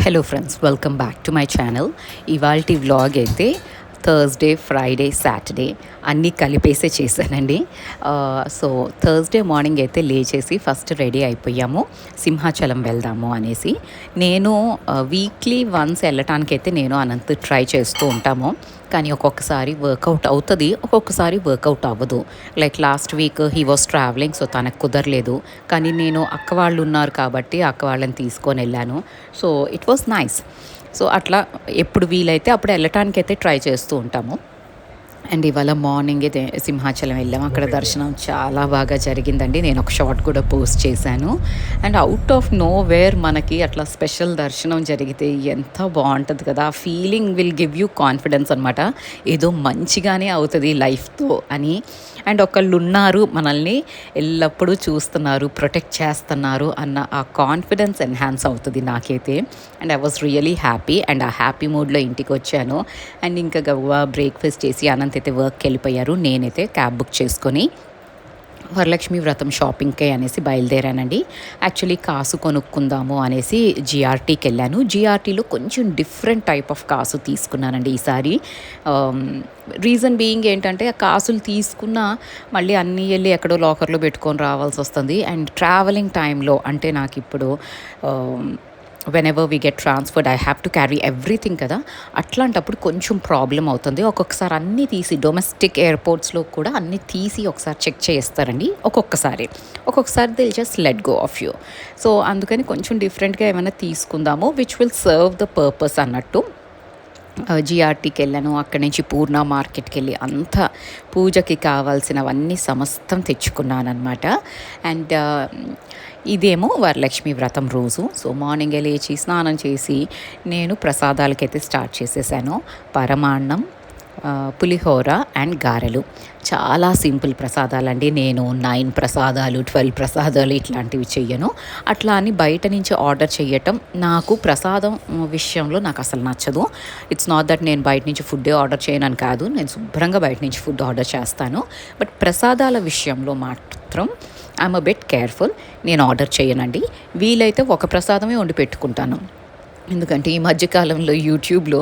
Hello friends, welcome back to my channel. ఇవాల్టి vlog అయితే Thursday, Friday, Saturday అన్నీ కలిపేసే చేశానండి. సో థర్స్డే మార్నింగ్ అయితే లేచేసి ఫస్ట్ రెడీ అయిపోయాము, సింహాచలం వెళ్దాము అనేసి. నేను వీక్లీ వన్స్ వెళ్ళటానికైతే నేను అనంత్ ట్రై చేస్తూ ఉంటాము. కానీ ఒక్కొక్కసారి వర్కౌట్ అవుతుంది, ఒక్కొక్కసారి వర్కౌట్ అవ్వదు. Like last week he was travelling, so తనకు కుదరలేదు. కానీ నేను అక్క వాళ్ళు ఉన్నారు కాబట్టి అక్క వాళ్ళని తీసుకొని వెళ్ళాను. So it was nice. So అట్లా ఎప్పుడు వీలైతే అప్పుడు వెళ్ళటానికైతే ట్రై చేస్తూ ఉంటాము. అండ్ ఇవాళ మార్నింగే సింహాచలం వెళ్ళాము. అక్కడ దర్శనం చాలా బాగా జరిగిందండి. నేను ఒక షార్ట్ కూడా పోస్ట్ చేశాను. And out of know where మనకి అట్లా స్పెషల్ దర్శనం జరిగితే ఎంత బాగుంటుంది కదా. ఆ feeling will give you confidence అనమాట, ఏదో మంచిగానే అవుతుంది లైఫ్తో అని. అండ్ ఒకళ్ళు ఉన్నారు, మనల్ని ఎల్లప్పుడూ చూస్తున్నారు, ప్రొటెక్ట్ చేస్తున్నారు అన్న ఆ కాన్ఫిడెన్స్ ఎన్హాన్స్ అవుతుంది నాకైతే. And I was really happy. And ఆ హ్యాపీ మూడ్లో ఇంటికి వచ్చాను. అండ్ ఇంకా గవ్వా బ్రేక్ఫాస్ట్ చేసి అనంత్ అయితే వర్క్కి వెళ్ళిపోయారు. నేనైతే క్యాబ్ బుక్ చేసుకొని వరలక్ష్మి వ్రతం షాపింగ్కే అనేసి బయలుదేరానండి. యాక్చువల్లీ కాసు కొనుక్కుందాము అనేసి జిఆర్టీకి వెళ్ళాను. జిఆర్టీలో కొంచెం డిఫరెంట్ టైప్ ఆఫ్ కాసు తీసుకున్నానండి ఈసారి. రీజన్ బీయింగ్ ఏంటంటే, ఆ కాసులు తీసుకున్న మళ్ళీ అన్నీ వెళ్ళి ఎక్కడో లాకర్లో పెట్టుకొని రావాల్సి వస్తుంది. అండ్ ట్రావెలింగ్ టైంలో అంటే నాకు ఇప్పుడు whenever we get transferred I have to carry everything కదా. అట్లాంటప్పుడు కొంచెం ప్రాబ్లం అవుతుంది. ఒక్కొక్కసారి అన్నీ తీసి డొమెస్టిక్ ఎయిర్పోర్ట్స్లో కూడా అన్నీ తీసి ఒకసారి చెక్ చేస్తారండి. ఒక్కొక్కసారి దిల్ just let go of you. So అందుకని కొంచెం డిఫరెంట్గా ఏమైనా తీసుకుందాము which will serve the purpose అన్నట్టు జిఆర్టీకి వెళ్ళాను. అక్కడి నుంచి పూర్ణ మార్కెట్కి వెళ్ళి అంతా పూజకి కావాల్సినవన్నీ సమస్తం తెచ్చుకున్నాను అనమాట. అండ్ ఇదేమో వరలక్ష్మి వ్రతం రోజు. సో మార్నింగే లేచి స్నానం చేసి నేను ప్రసాదాలకైతే స్టార్ట్ చేసేసాను. పరమాన్నం, పులిహోర అండ్ గారెలు. చాలా సింపుల్ ప్రసాదాలండి. నేను 9 ప్రసాదాలు 12 ప్రసాదాలు ఇట్లాంటివి చెయ్యను. అట్లా అని బయట నుంచి ఆర్డర్ చేయటం నాకు ప్రసాదం విషయంలో నాకు అసలు నచ్చదు. ఇట్స్ నాట్ దట్ నేను బయట నుంచి ఫుడ్డే ఆర్డర్ చేయనని కాదు, నేను శుభ్రంగా బయట నుంచి ఫుడ్ ఆర్డర్ చేస్తాను. బట్ ప్రసాదాల విషయంలో మాత్రం ఐఎమ్ అ బిట్ కేర్ఫుల్. నేను ఆర్డర్ చేయనండి. వీలైతే ఒక ప్రసాదమే వండి పెట్టుకుంటాను. ఎందుకంటే ఈ మధ్యకాలంలో యూట్యూబ్లో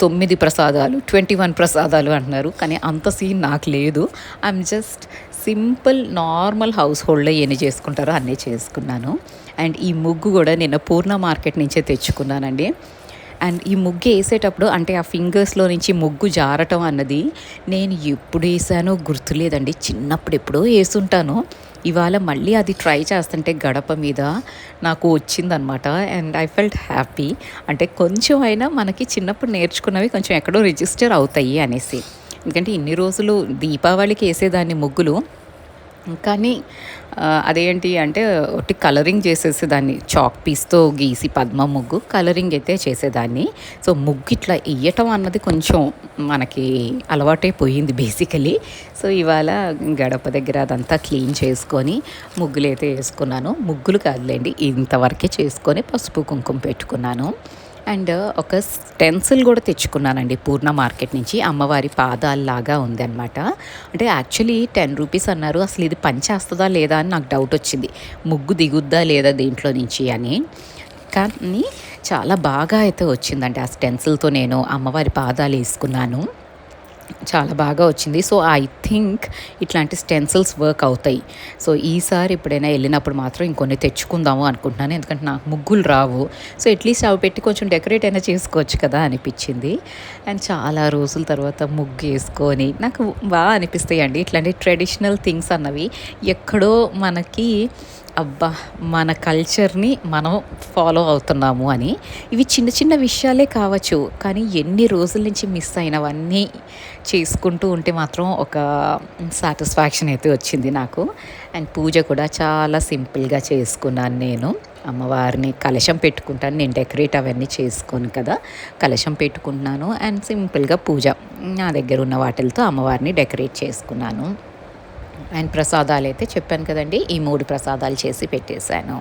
9 ప్రసాదాలు 21 ప్రసాదాలు అంటున్నారు. కానీ అంత సీన్ నాకు లేదు. I'm just simple normal house హోల్డ్లో ఎన్ని చేసుకుంటారో అన్నీ చేసుకున్నాను. అండ్ ఈ ముగ్గు కూడా నిన్న పూర్ణ మార్కెట్ నుంచే తెచ్చుకున్నానండి. అండ్ ఈ ముగ్గు వేసేటప్పుడు అంటే ఆ ఫింగర్స్లో నుంచి ముగ్గు జారటం అన్నది నేను ఎప్పుడు వేసానో గుర్తులేదండి. చిన్నప్పుడు ఎప్పుడో వేసుంటాను. ఇవాళ మళ్ళీ అది ట్రై చేస్తుంటే గడప మీద నాకు వచ్చిందనమాట. And I felt happy. అంటే కొంచెం అయినా మనకి చిన్నప్పుడు నేర్చుకున్నవి కొంచెం ఎక్కడో రిజిస్టర్ అవుతాయి అనేసి. ఎందుకంటే ఇన్ని రోజులు దీపావళికి వేసేదాన్ని ముగ్గులు, కానీ అదేంటి అంటే ఒకటి కలరింగ్ చేసేసేదాన్ని, చాక్ పీస్తో గీసి పద్మ ముగ్గు కలరింగ్ అయితే చేసేదాన్ని. సో ముగ్గు ఇట్లా వేయటం అన్నది కొంచెం మనకి అలవాటైపోయింది బేసికలీ. సో ఇవాళ గడప దగ్గర అదంతా క్లీన్ చేసుకొని ముగ్గులు అయితే వేసుకున్నాను. ముగ్గులు కాదులేండి, ఇంతవరకే చేసుకొని పసుపు కుంకుమ పెట్టుకున్నాను. అండ్ ఒక స్టెన్సిల్ కూడా తెచ్చుకున్నానండి పూర్ణ మార్కెట్ నుంచి. అమ్మవారి పాదాల్లాగా ఉందన్నమాట. అంటే యాక్చువల్లీ 10 రూపీస్ అన్నారు. అసలు ఇది పనిచేస్తుందా లేదా అని నాకు డౌట్ వచ్చింది, ముగ్గు దిగుద్దా లేదా దీంట్లో నుంచి అని. కానీ చాలా బాగా అయితే వచ్చిందండి. ఆ స్టెన్సిల్తో నేను అమ్మవారి పాదాలు వేసుకున్నాను, చాలా బాగా వచ్చింది. సో ఐ థింక్ ఇట్లాంటి స్టెన్సిల్స్ వర్క్ అవుతాయి. సో ఈసారి ఎప్పుడైనా వెళ్ళినప్పుడు మాత్రం ఇంకొన్ని తెచ్చుకుందాము అనుకుంటున్నాను. ఎందుకంటే నాకు ముగ్గులు రావు. సో అట్లీస్ట్ అవి పెట్టి కొంచెం డెకరేట్ అయినా చేసుకోవచ్చు కదా అనిపించింది. అండ్ చాలా రోజుల తర్వాత ముగ్గు వేసుకొని నాకు బాగా అనిపిస్తాయి అండి ఇట్లాంటి ట్రెడిషనల్ థింగ్స్ అన్నవి. ఎక్కడో మనకి అబ్బా మన కల్చర్ని మనం ఫాలో అవుతున్నాము అని. ఇవి చిన్న చిన్న విషయాలే కావచ్చు, కానీ ఎన్ని రోజుల నుంచి మిస్ అయినవన్నీ చేసుకుంటూ ఉంటే మాత్రం ఒక సాటిస్ఫాక్షన్ అయితే వచ్చింది నాకు. అండ్ పూజ కూడా చాలా సింపుల్గా చేసుకున్నాను నేను. అమ్మవారిని కలశం పెట్టుకుంటాను నేను, డెకరేట్ అవన్నీ చేసుకోను కదా, కలశం పెట్టుకుంటున్నాను. అండ్ సింపుల్గా పూజ నా దగ్గర ఉన్న వాటిలతో అమ్మవారిని డెకరేట్ చేసుకున్నాను. అండ్ ప్రసాదాలైతే చెప్పాను కదండీ! ఈ 3 ప్రసాదాలు చేసి పెట్టేశాను.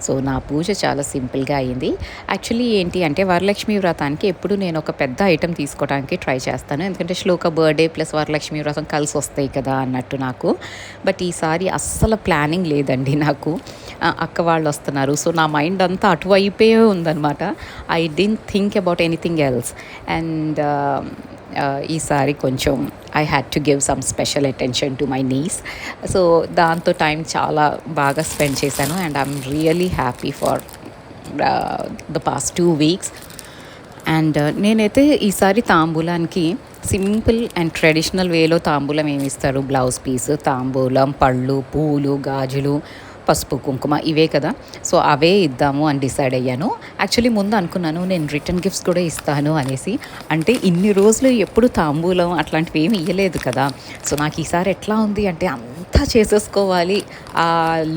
సో, నా పూజ చాలా సింపుల్‌గా అయింది. యాక్చువల్లీ ఏంటి అంటే వరలక్ష్మి వ్రతానికి ఎప్పుడు నేను ఒక పెద్ద ఐటెమ్ తీసుకోవడానికి ట్రై చేస్తాను. ఎందుకంటే శ్లోక బర్త్‌డే ప్లస్ వరలక్ష్మి వ్రతం కలిసొస్తాయి కదా అన్నట్టు నాకు. బట్ ఈసారి అస్సలు ప్లానింగ్ లేదండి నాకు. అక్క వాళ్ళొస్తున్నారు. సో, నా మైండ్ అంతా అటువైపే ఉందనమాట. I didn't think about anything else. And ఈసారి కొంచెం I had to give some special attention to my knees. So దాంతో టైం చాలా బాగా స్పెండ్ చేశాను and I'm really happy for the past 2 weeks. And నేనైతే ఈసారి తాంబూలానికి సింపుల్ అండ్ ట్రెడిషనల్ వేలో తాంబూలం ఏమి ఇస్తారు, బ్లౌజ్ పీస్, తాంబూలం, పళ్ళు, పూలు, గాజులు, పసుపు, కుంకుమ ఇవే కదా. సో అవే ఇద్దాము అని డిసైడ్ అయ్యాను. యాక్చువల్లీ ముందు అనుకున్నాను నేను రిటర్న్ గిఫ్ట్స్ కూడా ఇస్తాను అనేసి. అంటే ఇన్ని రోజులు ఎప్పుడు తాంబూలం అట్లాంటివి ఏమి ఇవ్వలేదు కదా. సో నాకు ఈసారి ఎట్లా ఉంది అంటే అంతా చేసేసుకోవాలి, ఆ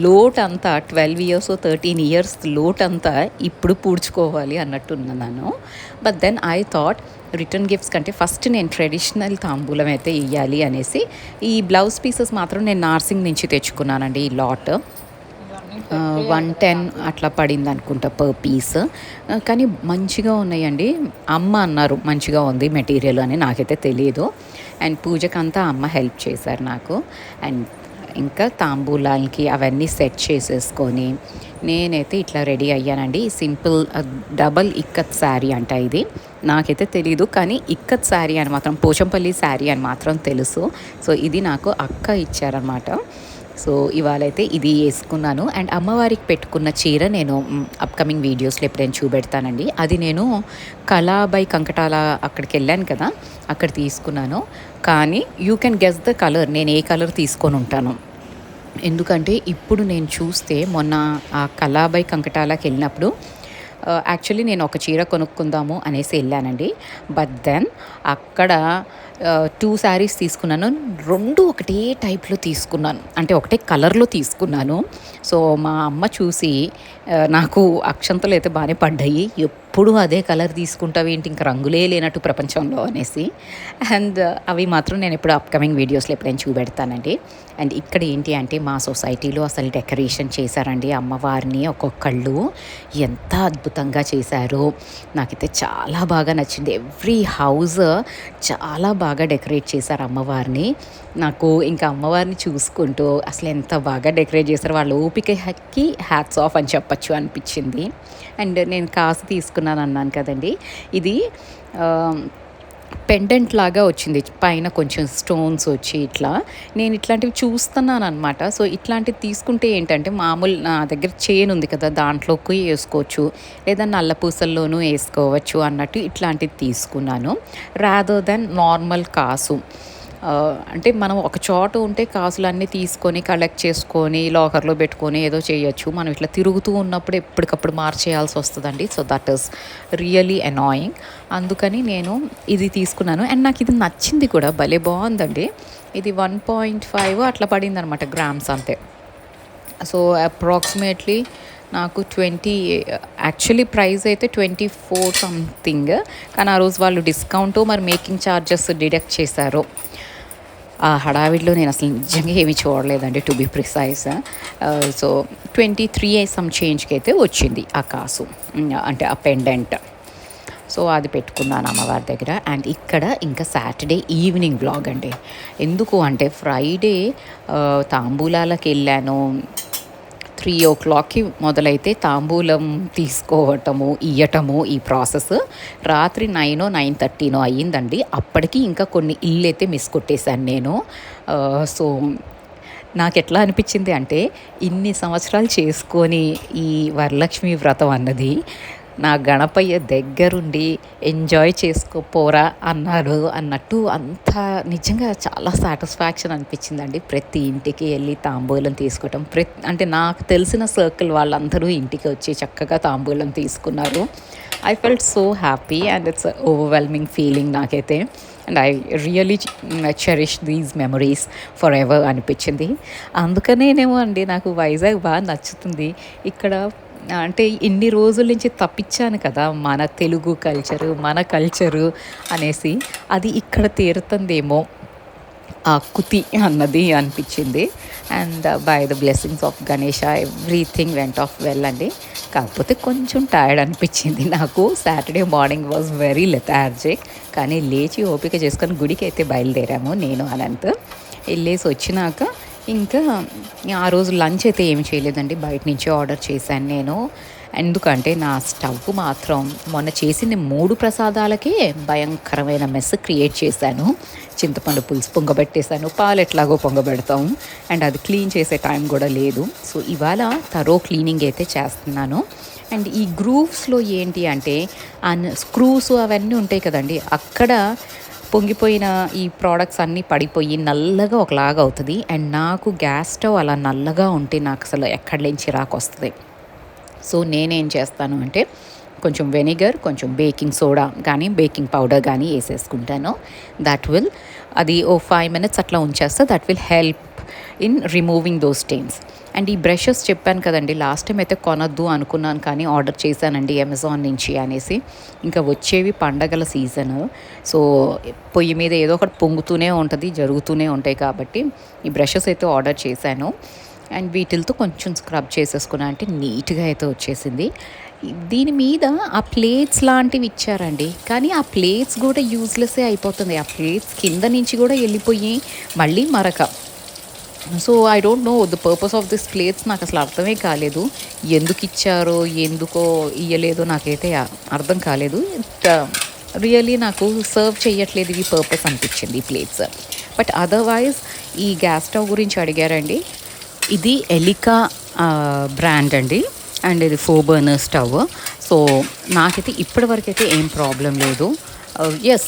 లోట్ అంతా 12 ఇయర్స్ 13 ఇయర్స్ లోట్ అంతా ఇప్పుడు పూడ్చుకోవాలి అన్నట్టు ఉన్నాను. But then I thought return gifts కంటే ఫస్ట్ నేను ట్రెడిషనల్ తాంబూలం అయితే ఇవ్వాలి అనేసి ఈ బ్లౌజ్ పీసెస్ మాత్రం నేను నార్సింగ్ నుంచి తెచ్చుకున్నానండి. ఈ లాట్ 110 అట్లా పడింది అనుకుంటా పర్ పీస్. కానీ మంచిగా ఉన్నాయండి. అమ్మ అన్నారు మంచిగా ఉంది మెటీరియల్ అని, నాకైతే తెలియదు. అండ్ పూజకంతా అమ్మ హెల్ప్ చేశారు నాకు. అండ్ ఇంకా తాంబూలాలకి అవన్నీ సెట్ చేసేసుకొని నేనైతే ఇట్లా రెడీ అయ్యానండి. సింపుల్ డబల్ ఇక్కత్ శారీ అంట ఇది. నాకైతే తెలీదు, కానీ ఇక్కత్ శారీ అని మాత్రం పోచంపల్లి శారీ అని మాత్రం తెలుసు. సో ఇది నాకు అక్క ఇచ్చారనమాట. సో ఇవాళైతే ఇది వేసుకున్నాను. అండ్ అమ్మవారికి పెట్టుకున్న చీర నేను అప్కమింగ్ వీడియోస్లో ఎప్పుడైనా చూపెడతానండి. అది నేను కళాబై కంకటాల అక్కడికి వెళ్ళాను కదా, అక్కడ తీసుకున్నాను. కానీ you can guess the colour, నేను ఏ కలర్ తీసుకొని ఉంటాను. ఎందుకంటే ఇప్పుడు నేను చూస్తే మొన్న ఆ కళాబై కంకటాలకి వెళ్ళినప్పుడు యాక్చువల్లీ నేను ఒక చీర కొనుక్కుందాము అనేసి వెళ్ళానండి. బట్ దెన్ అక్కడ 2 శారీస్ తీసుకున్నాను. 2 ఒకటే టైప్లో తీసుకున్నాను, అంటే ఒకటే కలర్లో తీసుకున్నాను. సో మా అమ్మ చూసి నాకు అక్షంతలు అయితే బాగానే పడ్డాయి. ఎప్పుడు అదే కలర్ తీసుకుంటావు ఏంటి, ఇంక రంగులే లేనట్టు ప్రపంచంలో అనేసి. అండ్ అవి మాత్రం నేను ఎప్పుడు అప్కమింగ్ వీడియోస్లో ఎప్పుడైనా చూపెడతానండి. అండ్ ఇక్కడ ఏంటి అంటే మా సొసైటీలో అసలు డెకరేషన్ చేశారండి అమ్మవారిని. ఒక్కొక్కళ్ళు ఎంత అద్భుతంగా చేశారో నాకైతే చాలా బాగా నచ్చింది. ఎవ్రీ హౌస్ చాలా బాగా డెకరేట్ చేశారు అమ్మవారిని. నాకు ఇంకా అమ్మవారిని చూసుకుంటూ అసలు ఎంత బాగా డెకరేట్ చేశారు, వాళ్ళ ఓపికకి హ్యాట్స్ ఆఫ్ అని చెప్పచ్చు అనిపించింది. అండ్ నేను కాసు తీసుకున్నాను అన్నాను కదండి, ఇది పెండెంట్ లాగా వచ్చింది, పైన కొంచెం స్టోన్స్ వచ్చి ఇట్లా. నేను ఇట్లాంటివి చూస్తున్నాను అనమాట. సో ఇట్లాంటివి తీసుకుంటే ఏంటంటే మామూలు నా దగ్గర చైన్ ఉంది కదా, దాంట్లోకి వేసుకోవచ్చు లేదా నల్ల పూసల్లోనూ వేసుకోవచ్చు అన్నట్టు ఇట్లాంటివి తీసుకున్నాను, రాదర్ దెన్ నార్మల్ కాసు. అంటే మనం ఒక చోట ఉంటే కాసులన్నీ తీసుకొని కలెక్ట్ చేసుకొని లాకర్లో పెట్టుకొని ఏదో చేయొచ్చు. మనం ఇట్లా తిరుగుతూ ఉన్నప్పుడు ఎప్పటికప్పుడు మార్చేయాల్సి వస్తుందండి. So that is really annoying. అందుకని నేను ఇది తీసుకున్నాను. అండ్ నాకు ఇది నచ్చింది కూడా, భలే బాగుందండి. ఇది 1.5 అట్లా పడింది అనమాట గ్రామ్స్ అంతే. సో అప్రాక్సిమేట్లీ నాకు 20, యాక్చువల్లీ ప్రైస్ అయితే 24 సంథింగ్, కానీ ఆ రోజు వాళ్ళు డిస్కౌంట్ మరి మేకింగ్ ఛార్జెస్ డిడక్ట్ చేశారు. ఆ హడావిడిలో నేను అసలు నిజంగా ఏమీ చూడలేదండి, to be precise. So 23 some చేంజ్కి అయితే వచ్చింది ఆ కాసు, అంటే ఆ పెండెంట్. సో అది పెట్టుకున్నాను అమ్మవారి దగ్గర. అండ్ ఇక్కడ ఇంకా సాటర్డే ఈవినింగ్ వ్లాగ్ అండి. ఎందుకు అంటే ఫ్రైడే తాంబూలాలకు వెళ్ళాను. 3 o'clockకి మొదలైతే తాంబూలం తీసుకోవటము ఇయ్యటము ఈ ప్రాసెస్ రాత్రి 9-9:30 అయ్యిందండి. అప్పటికి ఇంకా కొన్ని ఇల్లు అయితే మిస్ కొట్టేశాను నేను. సో నాకు ఎట్లా అనిపించింది అంటే ఇన్ని సంవత్సరాలు చేసుకొని ఈ వరలక్ష్మి వ్రతం అన్నది నా గణపయ్య దగ్గరుండి ఎంజాయ్ చేసుకోపోరా అన్నారు అన్నట్టు, అంత నిజంగా చాలా సాటిస్ఫాక్షన్ అనిపించిందండి. ప్రతి ఇంటికి వెళ్ళి తాంబూలం తీసుకోవటం, అంటే నాకు తెలిసిన సర్కిల్ వాళ్ళందరూ ఇంటికి వచ్చి చక్కగా తాంబూలం తీసుకున్నారు. I felt so happy and it's overwhelming feeling నాకైతే. And I really cherish these memories forever అనిపించింది. అందుకనేనేమో అండి నాకు వైజాగ్ బాగా నచ్చుతుంది. ఇక్కడ అంటే ఇన్ని రోజుల నుంచి తప్పించాను కదా మన తెలుగు కల్చరు, మన కల్చరు అనేసి, అది ఇక్కడ తీరుతుందేమో కుతి అన్నది అనిపించింది. And by the blessings of Ganesha everything went off well అండి. కాకపోతే కొంచెం టైర్డ్ అనిపించింది నాకు. Saturday morning was very lethargic. కానీ లేచి ఓపిక చేసుకొని గుడికి అయితే బయలుదేరాము నేను అనంత్. వెళ్ళేసి వచ్చినాక ఇంకా ఆ రోజు లంచ్ అయితే ఏమి చేయలేదండి, బయట నుంచి ఆర్డర్ చేశాను నేను. ఎందుకంటే నా స్టవ్ మాత్రం మొన్న చేసిన 3 ప్రసాదాలకే భయంకరమైన మెస్ క్రియేట్ చేశాను. చింతపండు పులుసు పొంగబెట్టేశాను, పాలు ఎట్లాగో పొంగబెడతాము, అండ్ అది క్లీన్ చేసే టైం కూడా లేదు. సో ఇవాళ తరో క్లీనింగ్ అయితే చేస్తున్నాను. అండ్ ఈ గ్రూవ్స్లో ఏంటి అంటే స్క్రూస్ అవన్నీ ఉంటాయి కదండి, అక్కడ పొంగిపోయిన ఈ ప్రోడక్ట్స్ అన్నీ పడిపోయి నల్లగా ఒకలాగా అవుతుంది. అండ్ నాకు గ్యాస్ స్టవ్ అలా నల్లగా ఉంటే నాకు అసలు ఎక్కడి నుంచి చిరాకు వస్తుంది. సో నేనేం చేస్తాను అంటే కొంచెం వెనిగర్, కొంచెం బేకింగ్ సోడా కానీ బేకింగ్ పౌడర్ కానీ వేసేసుకుంటాను. దట్ విల్ అది 5 minutes అట్లా ఉంచేస్తే that will help in removing those stains. And ఈ బ్రషెస్ చెప్పాను కదండి, లాస్ట్ టైం అయితే కొనొద్దు అనుకున్నాను కానీ ఆర్డర్ చేశానండి అమెజాన్ నుంచి అనేసి. ఇంకా వచ్చేవి పండగల సీజను, సో పొయ్యి మీద ఏదో ఒకటి పొంగుతూనే ఉంటుంది, జరుగుతూనే ఉంటాయి కాబట్టి ఈ బ్రషెస్ అయితే ఆర్డర్ చేశాను. అండ్ వీటితో కొంచెం స్క్రబ్ చేసేసుకున్నా అంటే నీట్గా అయితే వచ్చేసింది. దీని మీద ఆ ప్లేట్స్ లాంటివి ఇచ్చారండి, కానీ ఆ ప్లేట్స్ కూడా యూజ్లెస్సే అయిపోతుంది. ఆ ప్లేట్స్ కింద నుంచి కూడా వెళ్ళిపోయి మళ్ళీ మరక. So I don't know the purpose of this plates. నాకు అసలు అర్థమే కాలేదు, ఎందుకు ఇచ్చారో ఎందుకో ఇయ్యలేదో నాకైతే అర్థం కాలేదు. రియల్లీ నాకు సర్వ్ చేయట్లేదు ఇవి పర్పస్ అనిపించింది ఈ ప్లేట్స్. బట్ అదర్వైజ్ ఈ గ్యాస్ స్టవ్ గురించి అడిగారండి, ఇది ఎలికా బ్రాండ్ అండి. అండ్ ఇది 4 burner స్టవ్. సో నాకైతే ఇప్పటివరకు అయితే ఏం ప్రాబ్లం లేదు. ఎస్,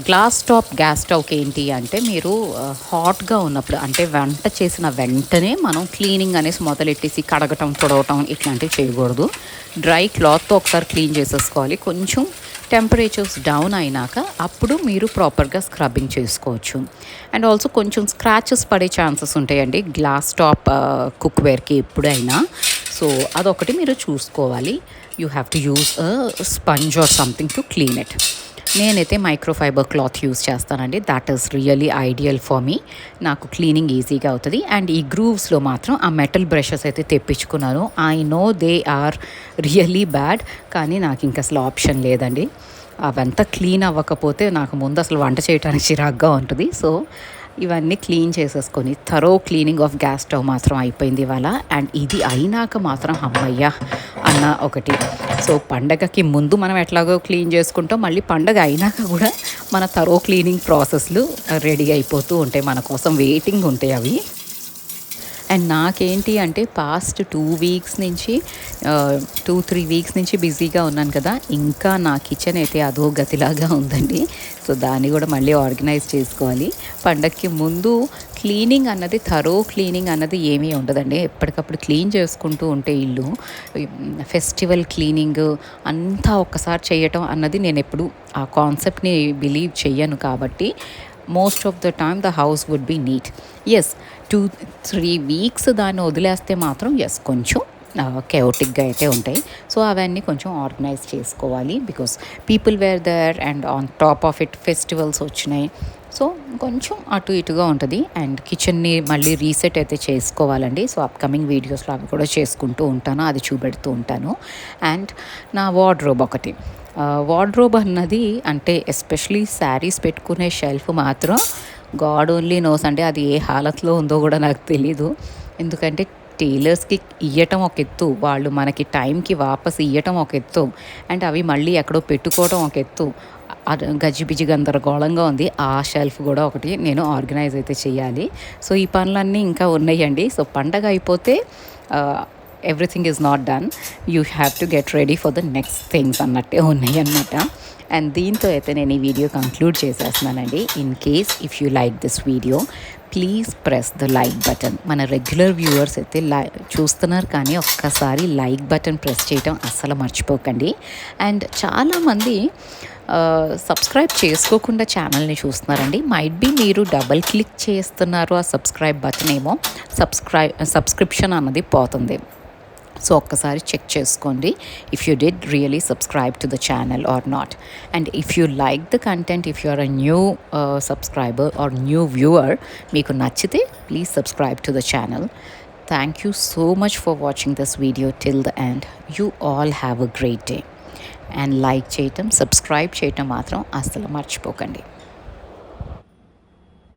గ్లాస్ టాప్ గ్యాస్ స్టవ్కి ఏంటి అంటే మీరు హాట్గా ఉన్నప్పుడు అంటే వంట చేసిన వెంటనే మనం క్లీనింగ్ అనేసి మొదలెట్టేసి కడగటం తుడవటం ఇట్లాంటివి చేయకూడదు. డ్రై క్లాత్తో ఒకసారి క్లీన్ చేసేసుకోవాలి. కొంచెం టెంపరేచర్స్ డౌన్ అయినాక అప్పుడు మీరు ప్రాపర్గా స్క్రబ్బింగ్ చేసుకోవచ్చు. అండ్ ఆల్సో కొంచెం స్క్రాచెస్ పడే ఛాన్సెస్ ఉంటాయండి గ్లాస్ టాప్ కుక్వేర్కి ఎప్పుడైనా. సో అదొకటి మీరు చూసుకోవాలి. You have to use sponge or something to clean it. నేనైతే మైక్రోఫైబర్ క్లాత్ యూస్ చేస్తానండి. That is really ideal for me. నాకు క్లీనింగ్ ఈజీగా అవుతుంది. అండ్ ఈ గ్రూవ్స్లో మాత్రం ఆ మెటల్ బ్రషెస్ అయితే తెప్పించుకున్నాను. I know they are really bad, కానీ నాకు ఇంక అసలు ఆప్షన్ లేదండి. అవంతా క్లీన్ అవ్వకపోతే నాకు ముందు అసలు వంట చేయడానికి చిరాగ్గా ఉంటుంది. సో ఇవన్నీ క్లీన్ చేసేసుకొని thorough cleaning of gas stove మాత్రం అయిపోయింది ఇవాళ. అండ్ ఇది అయినాక మాత్రం అమ్మయ్య అన్న ఒకటి. సో పండగకి ముందు మనం ఎట్లాగో క్లీన్ చేసుకుంటాం, మళ్ళీ పండగ అయినాక కూడా మన థరో క్లీనింగ్ ప్రాసెస్లు రెడీ అయిపోతూ ఉంటాయి, మన కోసం వెయిటింగ్ ఉంటాయి అవి. అండ్ నాకేంటి అంటే పాస్ట్ 2 weeks నుంచి 2-3 weeks నుంచి బిజీగా ఉన్నాను కదా, ఇంకా నా కిచెన్ అయితే అదో గతిలాగా ఉందండి. సో దాన్ని కూడా మళ్ళీ ఆర్గనైజ్ చేసుకోవాలి. పండగకి ముందు క్లీనింగ్ అన్నది థరో క్లీనింగ్ అన్నది ఏమీ ఉండదండి. ఎప్పటికప్పుడు క్లీన్ చేసుకుంటూ ఉంటే ఇల్లు, ఫెస్టివల్ క్లీనింగ్ అంతా ఒక్కసారి చేయటం అన్నది నేను ఎప్పుడు ఆ కాన్సెప్ట్ని బిలీవ్ చెయ్యను. కాబట్టి most of the time the house would be neat. Yes, 2-3 weeks దాన్ని వదిలేస్తే మాత్రం ఎస్ కొంచెం కెయోటిక్గా అయితే ఉంటాయి. సో అవన్నీ కొంచెం ఆర్గనైజ్ చేసుకోవాలి. Because people were there and on top of it festivals వచ్చినాయి. సో కొంచెం అటు ఇటుగా ఉంటుంది. అండ్ కిచెన్ని మళ్ళీ రీసెట్ అయితే చేసుకోవాలండి. సో అప్కమింగ్ వీడియోస్లో అవి కూడా చేసుకుంటూ ఉంటాను, అది చూపెడుతూ ఉంటాను. అండ్ నా వార్డ్రోబ్ ఒకటి. వార్డ్రోబ్ అన్నది అంటే ఎస్పెషలీ శారీస్ పెట్టుకునే షెల్ఫ్ మాత్రం గాడ్ ఓన్లీ నోస్ అంటే అది ఏ హాలత్లో ఉందో కూడా నాకు తెలీదు. ఎందుకంటే టైలర్స్కి ఇవ్వటం ఒక ఎత్తు, వాళ్ళు మనకి టైంకి వాపస్ ఇవ్వటం ఒక ఎత్తు, అండ్ అవి మళ్ళీ ఎక్కడో పెట్టుకోవడం ఒక ఎత్తు. గజిబిజి గందరగోళంగా ఉంది. ఆ షెల్ఫ్ కూడా ఒకటి నేను ఆర్గనైజ్ అయితే చేయాలి. సో ఈ పనులన్నీ ఇంకా ఉన్నాయండి. సో పండగ అయిపోతే everything is not done, you have to get ready for the next things అన్నట్టే ఉన్నాయి అన్నమాట. అండ్ దీంతో అయితే నేను ఈ వీడియో కంక్లూడ్ చేసేస్తున్నానండి. In case if you like this video please press the like button. మన రెగ్యులర్ వ్యూవర్స్ అయితే చూస్తున్నారు కానీ ఒక్కసారి లైక్ బటన్ ప్రెస్ చేయటం అస్సలు మర్చిపోకండి. అండ్ చాలామంది సబ్స్క్రైబ్ చేసుకోకుండా ఛానల్ని చూస్తున్నారండి. మైట్ బీ మీరు డబల్ క్లిక్ చేస్తున్నారు ఆ సబ్స్క్రైబ్ బటన్ ఏమో సబ్స్క్రిప్షన్ అన్నది పోతుంది. సో ఒక్కసారి చెక్ చేసుకోండి if you did really subscribe to the channel or not. And if you like the content, if you are a new subscriber or new viewer, మీకు నచ్చితే please subscribe to the channel. Thank you so much for watching this video till the end. You all have a great day. And like చేయటం, subscribe చేయటం మాత్రం అస్సలు మర్చిపోకండి.